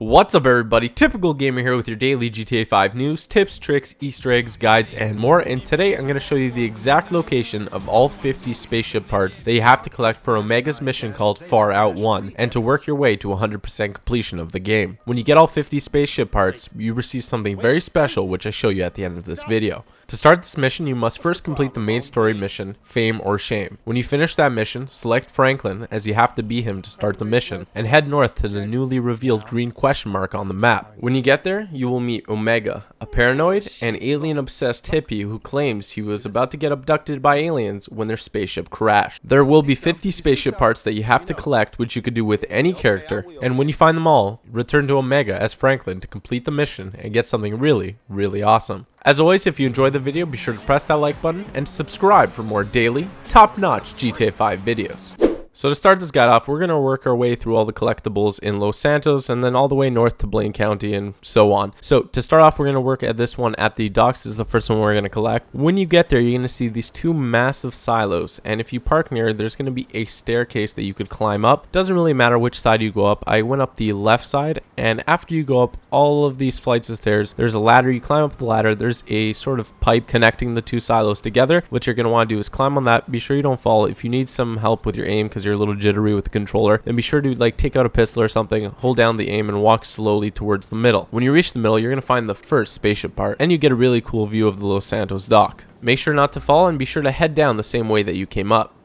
What's up everybody, Typical Gamer here with your daily GTA 5 news, tips, tricks, easter eggs, guides, and more. And today I'm going to show you the exact location of all 50 spaceship parts that you have to collect for Omega's mission called Far Out 1, and to work your way to 100% completion of the game. When you get all 50 spaceship parts, you receive something very special, which I show you at the end of this video. To start this mission, you must first complete the main story mission, Fame or Shame. When you finish that mission, select Franklin, as you have to be him to start the mission, and head north to the newly revealed green question mark on the map. When you get there, you will meet Omega, a paranoid and alien-obsessed hippie who claims he was about to get abducted by aliens when their spaceship crashed. There will be 50 spaceship parts that you have to collect, which you could do with any character, and when you find them all, return to Omega as Franklin to complete the mission and get something really awesome. As always, if you enjoyed the video, be sure to press that like button and subscribe for more daily, top-notch GTA 5 videos. So to start this guide off, we're going to work our way through all the collectibles in Los Santos and then all the way north to Blaine County and so on. So to start off, we're going to work at this one at the docks. This is the first one we're going to collect. When you get there, you're going to see these two massive silos, and if you park near, there's going to be a staircase that you could climb up. Doesn't really matter which side you go up. I went up the left side, and after you go up all of these flights of stairs, there's a ladder. You climb up the ladder. There's a sort of pipe connecting the two silos together. What you're going to want to do is climb on that. Be sure you don't fall. If you need some help with your aim because you're a little jittery with the controller, then be sure to take out a pistol or something, hold down the aim, and walk slowly towards the middle. When you reach the middle, you're going to find the first spaceship part, and you get a really cool view of the Los Santos dock. Make sure not to fall, and be sure to head down the same way that you came up.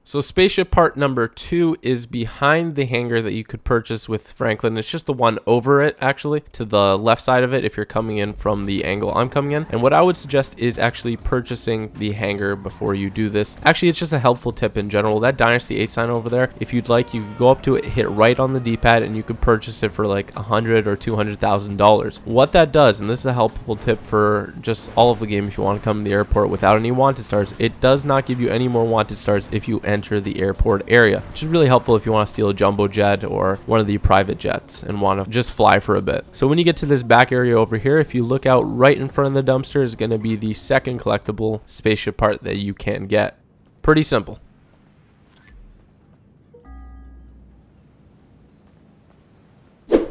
So spaceship part number 2 is behind the hangar that you could purchase with Franklin. It's just the one over it, actually, to the left side of it if you're coming in from the angle I'm coming in. And what I would suggest is actually purchasing the hangar before you do this. Actually, it's just a helpful tip in general. That Dynasty 8 sign over there, if you'd like, you could go up to it, hit right on the D-pad, and you could purchase it for like $100,000 or $200,000. What that does, and this is a helpful tip for just all of the game if you want to come to the airport without any wanted stars, it does not give you any more wanted stars if you enter the airport area, which is really helpful if you want to steal a jumbo jet or one of the private jets and want to just fly for a bit. So when you get to this back area over here, if you look out right in front of the dumpster is going to be the second collectible spaceship part that you can get. Pretty simple.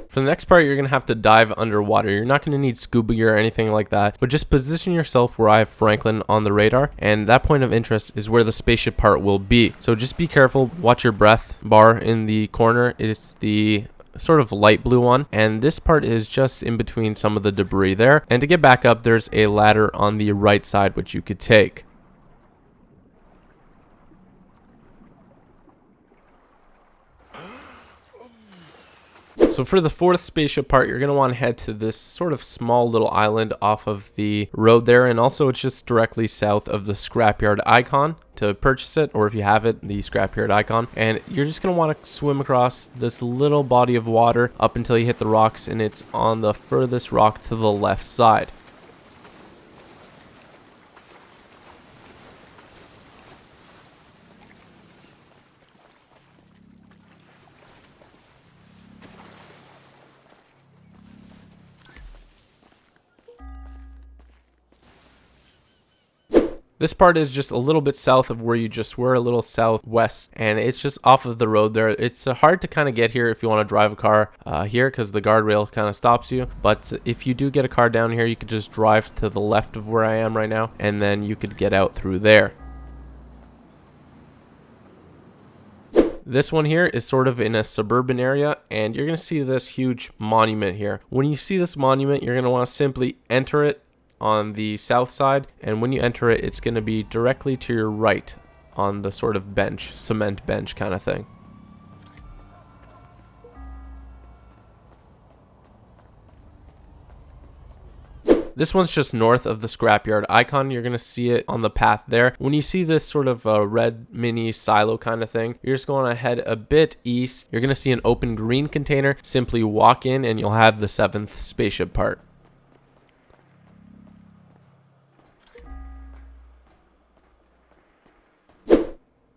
For the next part, you're going to have to dive underwater. You're not going to need scuba gear or anything like that, but just position yourself where I have Franklin on the radar, and that point of interest is where the spaceship part will be. So just be careful, watch your breath bar in the corner. It's the sort of light blue one, and this part is just in between some of the debris there. And to get back up, there's a ladder on the right side which you could take. So for the fourth spaceship part, you're going to want to head to this sort of small little island off of the road there, and also it's just directly south of the scrapyard icon to purchase it, or if you have it, the scrapyard icon. And you're just going to want to swim across this little body of water up until you hit the rocks, and it's on the furthest rock to the left side. This part is just a little bit south of where you just were, a little southwest, and it's just off of the road there. It's hard to kind of get here if you want to drive a car here because the guardrail kind of stops you. But if you do get a car down here, you could just drive to the left of where I am right now, and then you could get out through there. This one here is sort of in a suburban area, and you're going to see this huge monument here. When you see this monument, you're going to want to simply enter it on the south side, and when you enter it, it's going to be directly to your right on the sort of bench, cement bench kind of thing. This one's just north of the scrapyard icon. You're going to see it on the path there. When you see this sort of red mini silo kind of thing, you're just going to head a bit east. You're going to see an open green container. Simply walk in and you'll have the 7th spaceship part.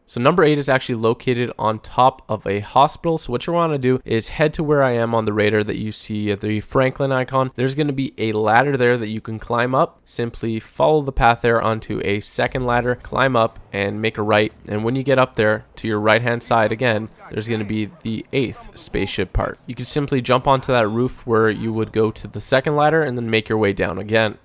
So number 8 is actually located on top of a hospital. So what you want to do is head to where I am on the radar that you see the Franklin icon. There's going to be a ladder there that you can climb up. Simply follow the path there onto a second ladder, climb up and make a right. And when you get up there to your right hand side again, there's going to be the 8th spaceship part. You can simply jump onto that roof where you would go to the second ladder and then make your way down again.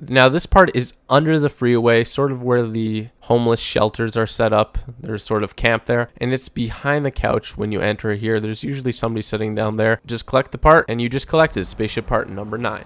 Now this part is under the freeway, sort of where the homeless shelters are set up. There's sort of camp there, and it's behind the couch when you enter here. There's usually somebody sitting down there. Just collect the part, and you just collected spaceship part number 9.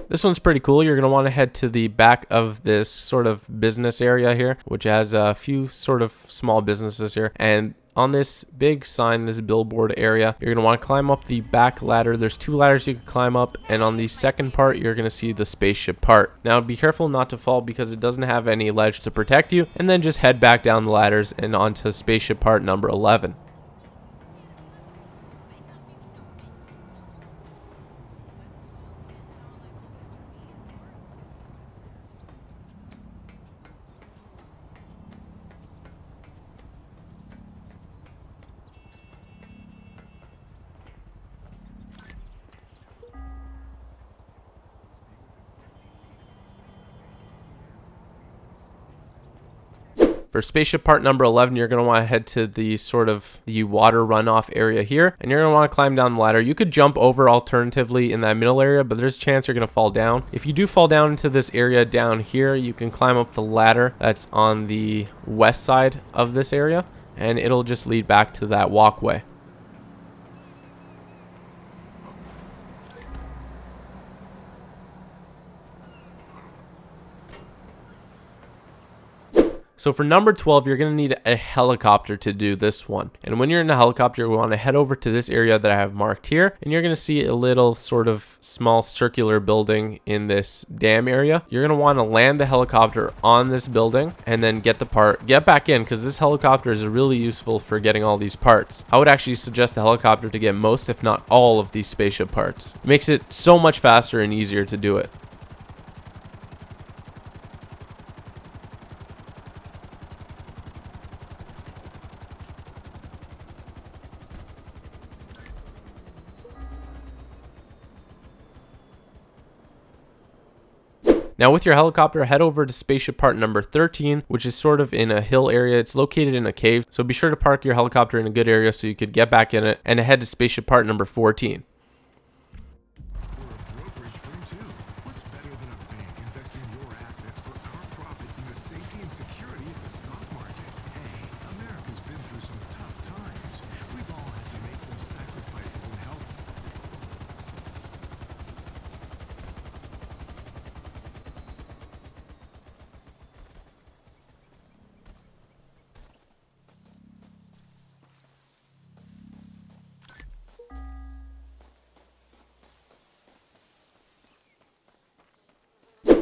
This one's pretty cool. You're going to want to head to the back of this sort of business area here, which has a few sort of small businesses here. And on this big sign, this billboard area, you're going to want to climb up the back ladder. There's 2 ladders you can climb up, and on the second part, you're going to see the spaceship part. Now, be careful not to fall because it doesn't have any ledge to protect you, and then just head back down the ladders and onto spaceship part number 11. For spaceship part number 11, you're going to want to head to the sort of the water runoff area here, and you're going to want to climb down the ladder. You could jump over alternatively in that middle area, but there's a chance you're going to fall down. If you do fall down into this area down here, you can climb up the ladder that's on the west side of this area, and it'll just lead back to that walkway. So for number 12, you're going to need a helicopter to do this one. And when you're in a helicopter, we want to head over to this area that I have marked here. And you're going to see a little sort of small circular building in this dam area. You're going to want to land the helicopter on this building and then get the part, get back in, because this helicopter is really useful for getting all these parts. I would actually suggest the helicopter to get most, if not all, of these spaceship parts. It makes it so much faster and easier to do it. Now with your helicopter, head over to spaceship part number 13, which is sort of in a hill area. It's located in a cave, so be sure to park your helicopter in a good area so you could get back in it, and head to spaceship part number 14.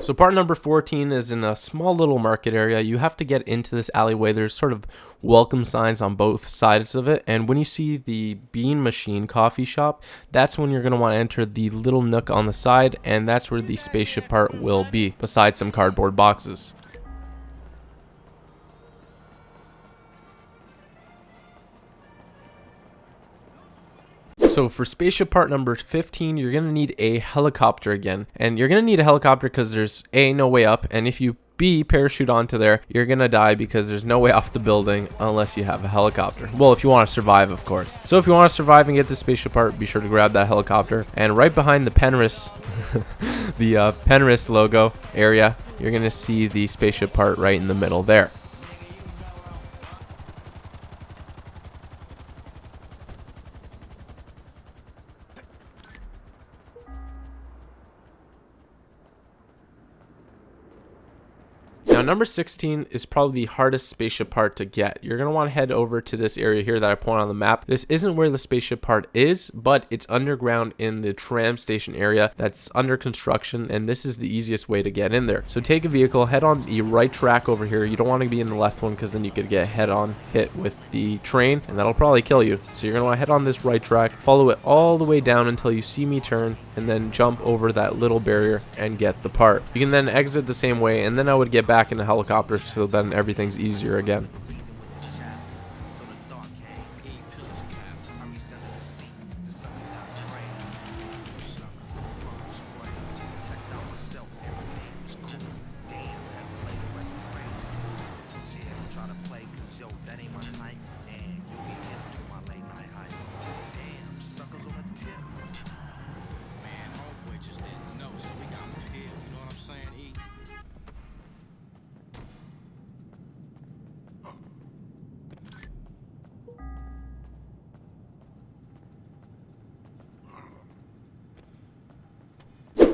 So part number 14 is in a small little market area. You have to get into this alleyway. There's sort of welcome signs on both sides of it. And when you see the Bean Machine coffee shop, that's when you're going to want to enter the little nook on the side. And that's where the spaceship part will be, besides some cardboard boxes. So for spaceship part number 15, you're going to need a helicopter again. And you're going to need a helicopter because there's no way up. And if you B, parachute onto there, you're gonna die because there's no way off the building unless you have a helicopter. Well, if you want to survive, of course. So if you want to survive and get the spaceship part, be sure to grab that helicopter. And right behind the Penrith, the Penrith logo area, you're gonna see the spaceship part right in the middle there. Now, number 16 is probably the hardest spaceship part to get. You're going to want to head over to this area here that I point on the map. This isn't where the spaceship part is, but it's underground in the tram station area that's under construction, and this is the easiest way to get in there. So take a vehicle, head on the right track over here. You don't want to be in the left one because then you could get head-on hit with the train, and that'll probably kill you. So you're going to want to head on this right track, follow it all the way down until you see me turn, and then jump over that little barrier and get the part. You can then exit the same way, and then I would get back in a helicopter, so then everything's easier again.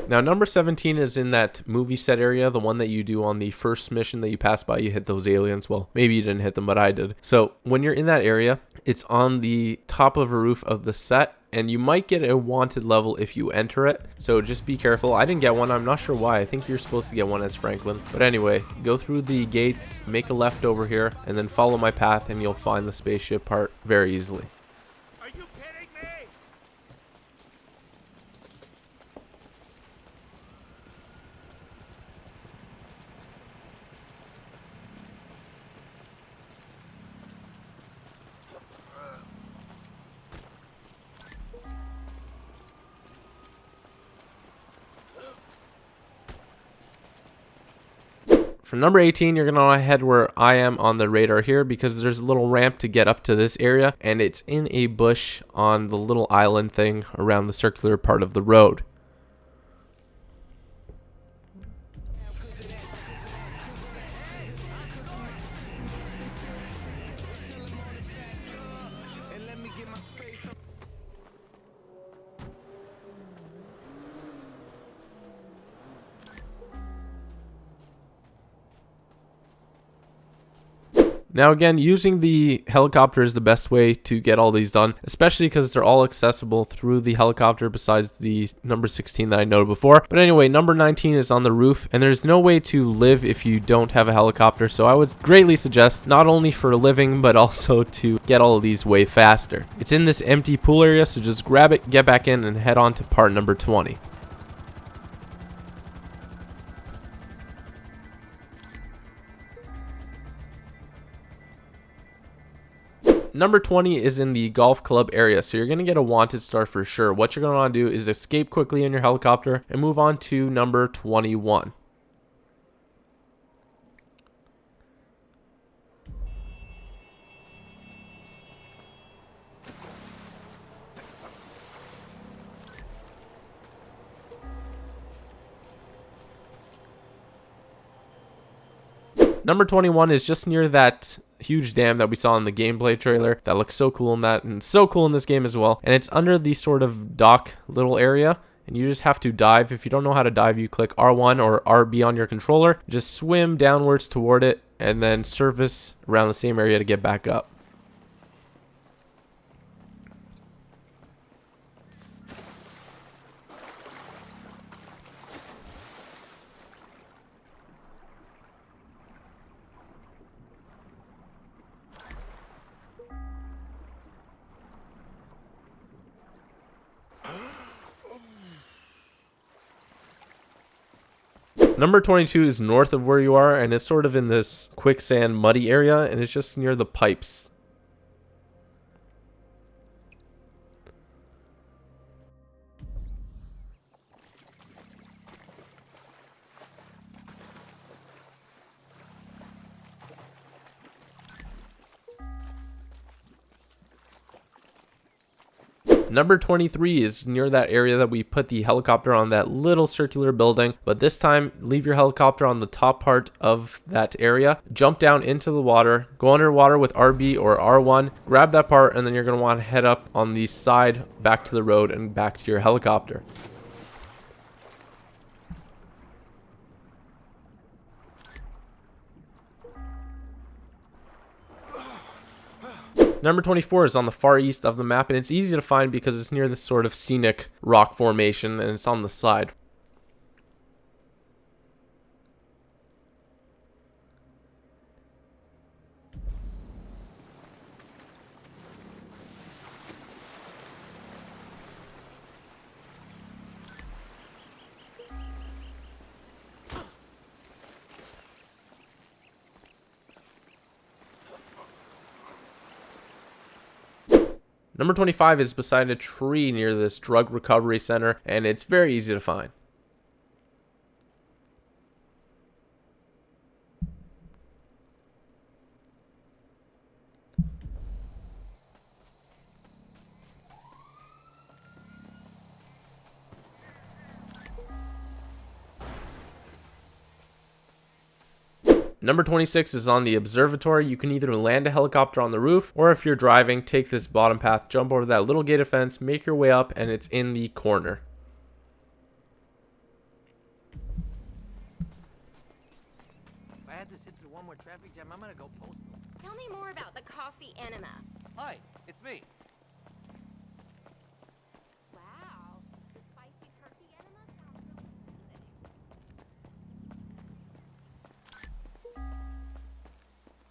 Now, number 17 is in that movie set area, the one that you do on the first mission that you pass by. You hit those aliens. Well, maybe you didn't hit them, but I did. So when you're in that area, it's on the top of a roof of the set, and you might get a wanted level if you enter it. So just be careful. I didn't get one. I'm not sure why. I think you're supposed to get one as Franklin. But anyway, go through the gates, make a left over here, and then follow my path, and you'll find the spaceship part very easily. From number 18, you're going to want to head where I am on the radar here, because there's a little ramp to get up to this area, and it's in a bush on the little island thing around the circular part of the road. Now again, using the helicopter is the best way to get all these done, especially because they're all accessible through the helicopter besides the number 16 that I noted before. But anyway, number 19 is on the roof, and there's no way to live if you don't have a helicopter, so I would greatly suggest, not only for living, but also to get all of these way faster. It's in this empty pool area, so just grab it, get back in, and head on to part number 20. Number 20 is in the golf club area, so you're going to get a wanted star for sure. What you're going to want to do is escape quickly in your helicopter and move on to number 21. Number 21 is just near that huge dam that we saw in the gameplay trailer that looks so cool in that, and so cool in this game as well. And it's under the sort of dock little area, and you just have to dive. If you don't know how to dive, you click R1 or RB on your controller, just swim downwards toward it, and then surface around the same area to get back up. Number 22 is north of where you are, and it's sort of in this quicksand muddy area, and it's just near the pipes. Number 23 is near that area that we put the helicopter on, that little circular building, but this time leave your helicopter on the top part of that area, jump down into the water, go underwater with RB or R1, grab that part, and then you're going to want to head up on the side back to the road and back to your helicopter. Number 24 is on the far east of the map, and it's easy to find because it's near this sort of scenic rock formation and it's on the side. Number 25 is beside a tree near this drug recovery center, and it's very easy to find. Number 26 is on the observatory. You can either land a helicopter on the roof, or if you're driving, take this bottom path, jump over that little gated fence, make your way up, and it's in the corner. If I had to sit through one more traffic jam, I'm gonna go postal. Tell me more about the coffee enema. Hi, it's me. Wow, the spicy turkey enema sounds so soothing.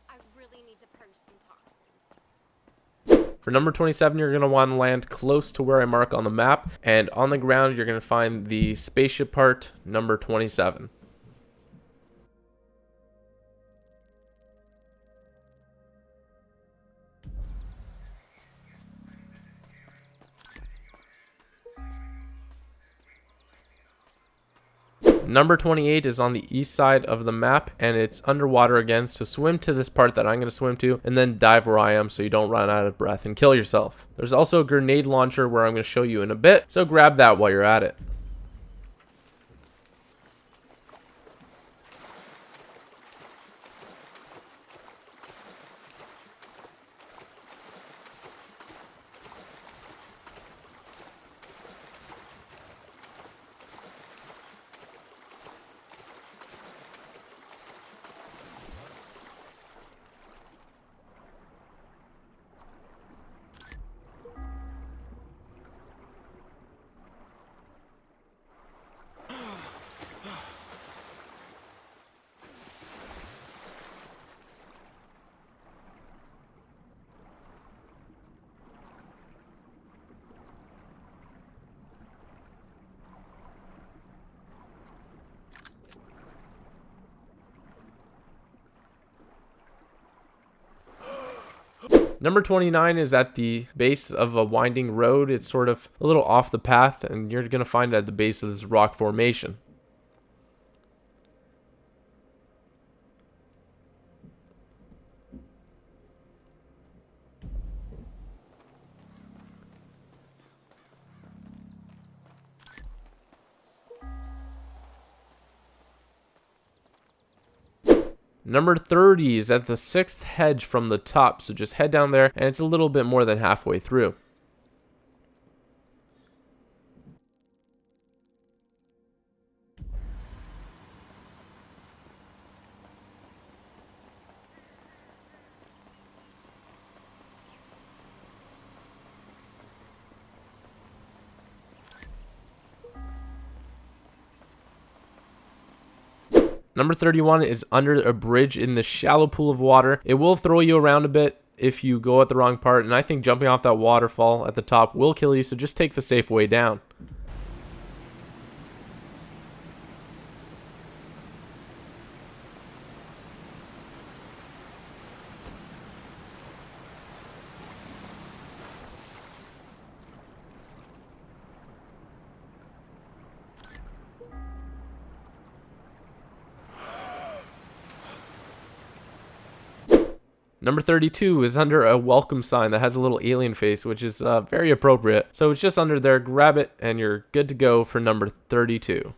I really need to purge some toxins. For number 27, you're going to want to land close to where I mark on the map, and on the ground, you're going to find the spaceship part, number 27. Number 28 is on the east side of the map, and it's underwater again, so swim to this part that I'm going to swim to, and then dive where I am so you don't run out of breath and kill yourself. There's also a grenade launcher where I'm going to show you in a bit, so grab that while you're at it. Number 29 is at the base of a winding road. It's sort of a little off the path, and you're going to find it at the base of this rock formation. Number 30 is at the 6th hedge from the top, so just head down there, and it's a little bit more than halfway through. Number 31 is under a bridge in the shallow pool of water. It will throw you around a bit if you go at the wrong part, and I think jumping off that waterfall at the top will kill you, so just take the safe way down. Number 32 is under a welcome sign that has a little alien face, which is very appropriate. So it's just under there. Grab it, and you're good to go for number 32.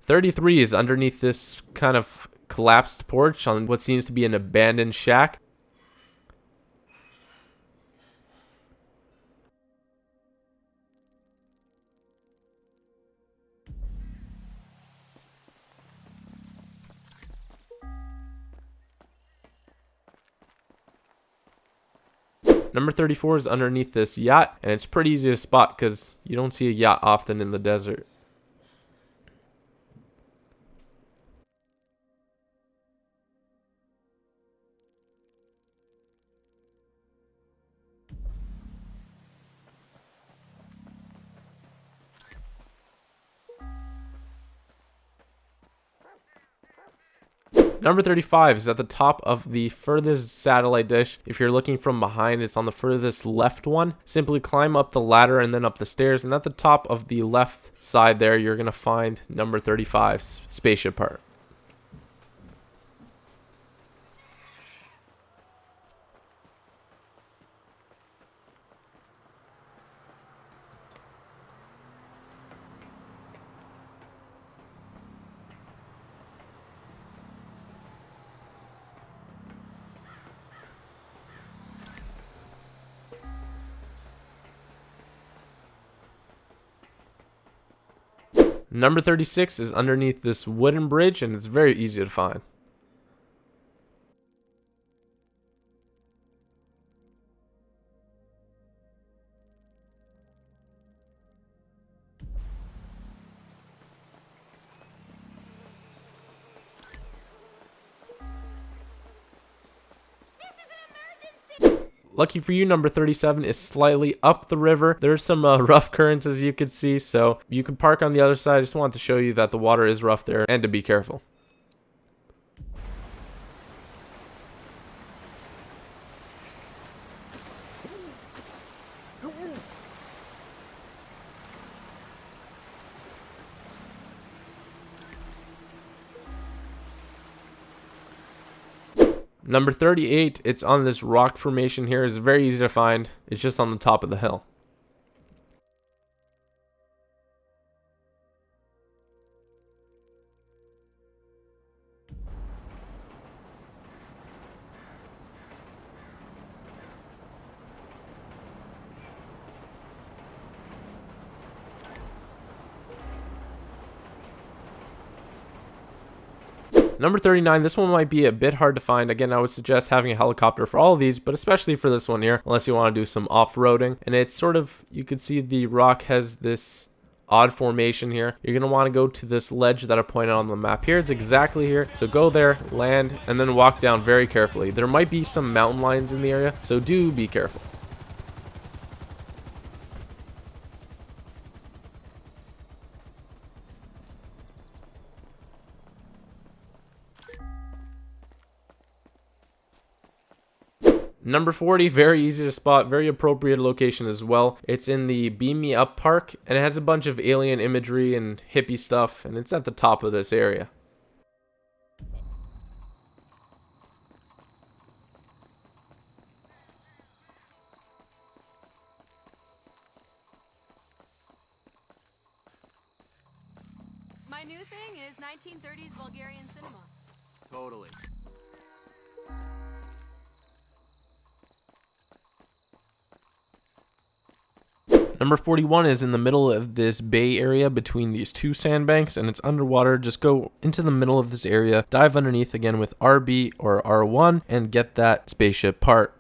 '33 is underneath this kind of collapsed porch on what seems to be an abandoned shack. Number 34 is underneath this yacht, and it's pretty easy to spot because you don't see a yacht often in the desert. Number 35 is at the top of the furthest satellite dish. If you're looking from behind, it's on the furthest left one. Simply climb up the ladder and then up the stairs, and at the top of the left side there, you're going to find number 35's spaceship part. Number 36 is underneath this wooden bridge, and it's very easy to find. Lucky for you, number 37 is slightly up the river. There's some rough currents, as you can see, so you can park on the other side. I just wanted to show you that the water is rough there and to be careful. Number 38, it's on this rock formation here. It's very easy to find. It's just on the top of the hill. Number 39, this one might be a bit hard to find. Again, I would suggest having a helicopter for all of these, but especially for this one here, unless you want to do some off-roading. And it's sort of, you can see the rock has this odd formation here. You're going to want to go to this ledge that I pointed on the map here. It's exactly here. So go there, land, and then walk down very carefully. There might be some mountain lions in the area, so do be careful. Number 40, very easy to spot, very appropriate location as well. It's in the Beam Me Up Park, and it has a bunch of alien imagery and hippie stuff, and it's at the top of this area. My new thing is 1930s Bulgarian cinema. Totally. Number 41 is in the middle of this bay area between these two sandbanks, and it's underwater. Just go into the middle of this area, dive underneath again with RB or R1, and get that spaceship part.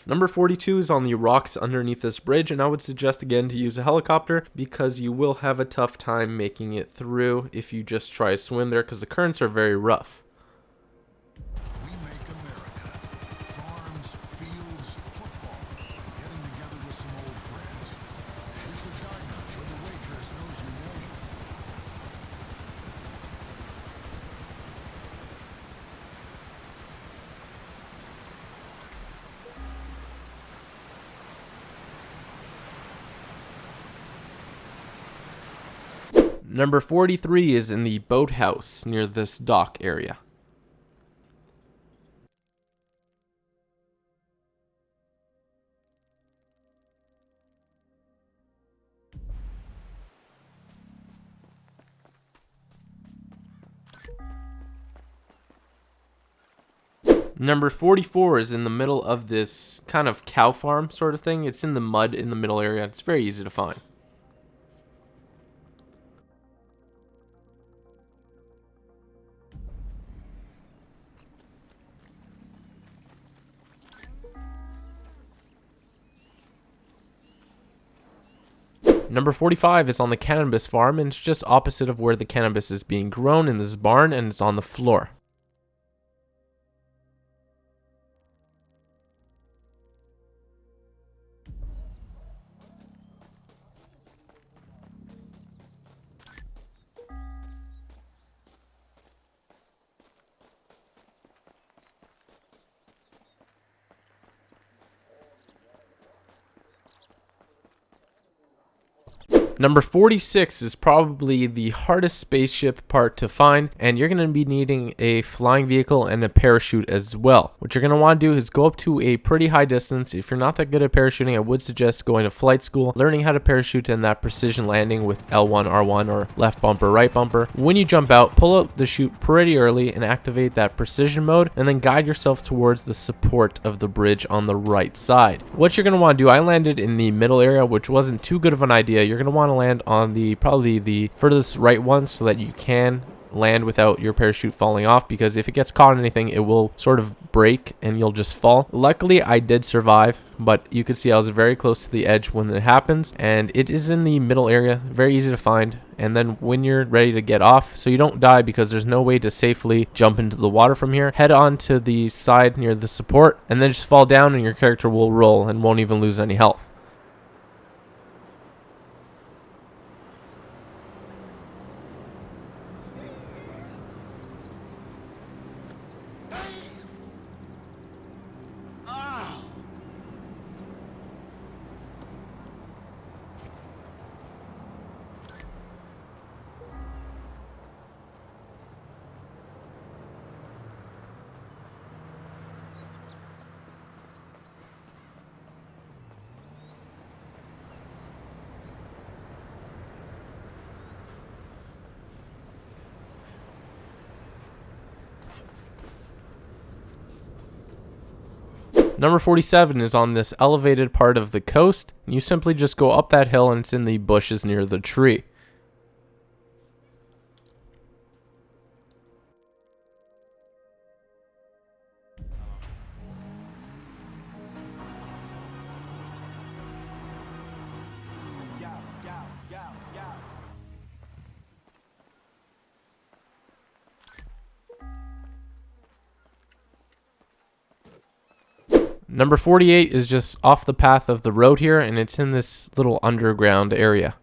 Number 42 is on the rocks underneath this bridge, and I would suggest again to use a helicopter because you will have a tough time making it through if you just try to swim there because the currents are very rough. We make America. Farms, fields, football, and getting together with some old friends. It's a diner where the waitress knows your name. Number 43 is in the boathouse near this dock area. Number 44 is in the middle of this kind of cow farm sort of thing. It's in the mud in the middle area. It's very easy to find. Number 45 is on the cannabis farm, and it's just opposite of where the cannabis is being grown in this barn, and it's on the floor. Number 46 is probably the hardest spaceship part to find, and you're going to be needing a flying vehicle and a parachute as well. What you're going to want to do is go up to a pretty high distance. If you're not that good at parachuting, I would suggest going to flight school, learning how to parachute and that precision landing with L1, R1, or left bumper, right bumper. When you jump out, pull out the chute pretty early and activate that precision mode, and then guide yourself towards the support of the bridge on the right side. What you're going to want to do, I landed in the middle area, which wasn't too good of an idea. You're going to want to land on the probably the furthest right one so that you can land without your parachute falling off, because if it gets caught in anything it will sort of break and you'll just fall. Luckily I did survive, but you could see I was very close to the edge when it happens, and it is in the middle area, very easy to find. And then when you're ready to get off, so you don't die because there's no way to safely jump into the water from here, head on to the side near the support and then just fall down, and your character will roll and won't even lose any health. Number 47 is on this elevated part of the coast. You simply just go up that hill and it's in the bushes near the tree. Number 48 is just off the path of the road here, and it's in this little underground area.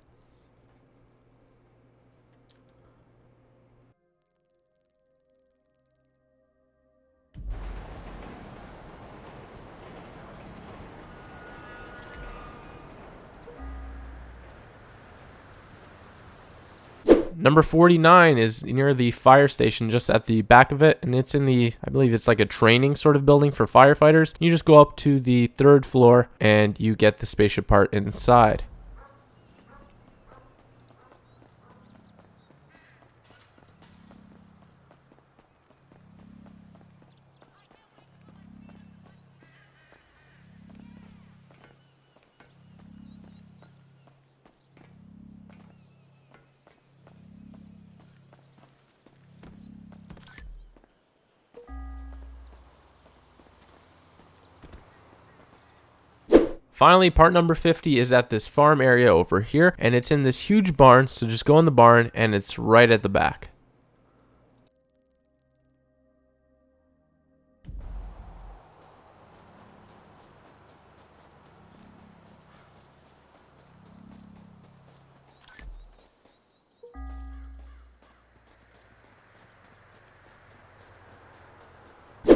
Number 49 is near the fire station just at the back of it, and it's in the, I believe it's like a training sort of building for firefighters. You just go up to the 3rd floor and you get the spaceship part inside. Finally, part number 50 is at this farm area over here, and it's in this huge barn, so just go in the barn and it's right at the back.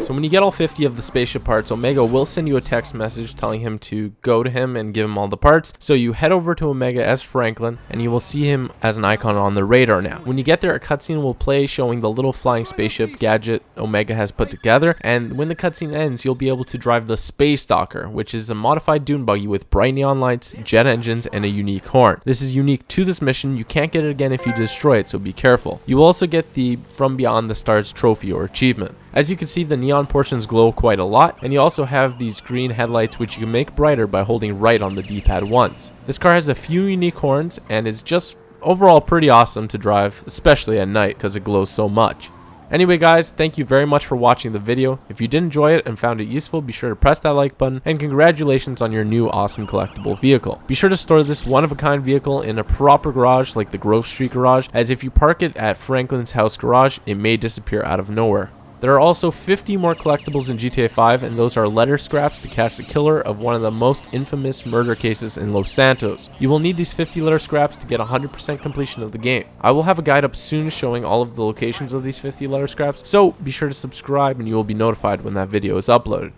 So when you get all 50 of the spaceship parts, Omega will send you a text message telling him to go to him and give him all the parts. So you head over to Omega as Franklin, and you will see him as an icon on the radar now. When you get there, a cutscene will play showing the little flying spaceship gadget Omega has put together, and when the cutscene ends, you'll be able to drive the Space Docker, which is a modified dune buggy with bright neon lights, jet engines, and a unique horn. This is unique to this mission. You can't get it again if you destroy it, so be careful. You will also get the From Beyond the Stars trophy or achievement. As you can see, the neon portions glow quite a lot, and you also have these green headlights which you can make brighter by holding right on the D-pad once. This car has a few unique horns and is just overall pretty awesome to drive, especially at night because it glows so much. Anyway guys, thank you very much for watching the video. If you did enjoy it and found it useful, be sure to press that like button, and congratulations on your new awesome collectible vehicle. Be sure to store this one-of-a-kind vehicle in a proper garage like the Grove Street garage, as if you park it at Franklin's house garage, it may disappear out of nowhere. There are also 50 more collectibles in GTA 5, and those are letter scraps to catch the killer of one of the most infamous murder cases in Los Santos. You will need these 50 letter scraps to get 100% completion of the game. I will have a guide up soon showing all of the locations of these 50 letter scraps, so be sure to subscribe and you will be notified when that video is uploaded.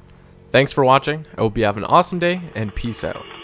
Thanks for watching, I hope you have an awesome day, and peace out.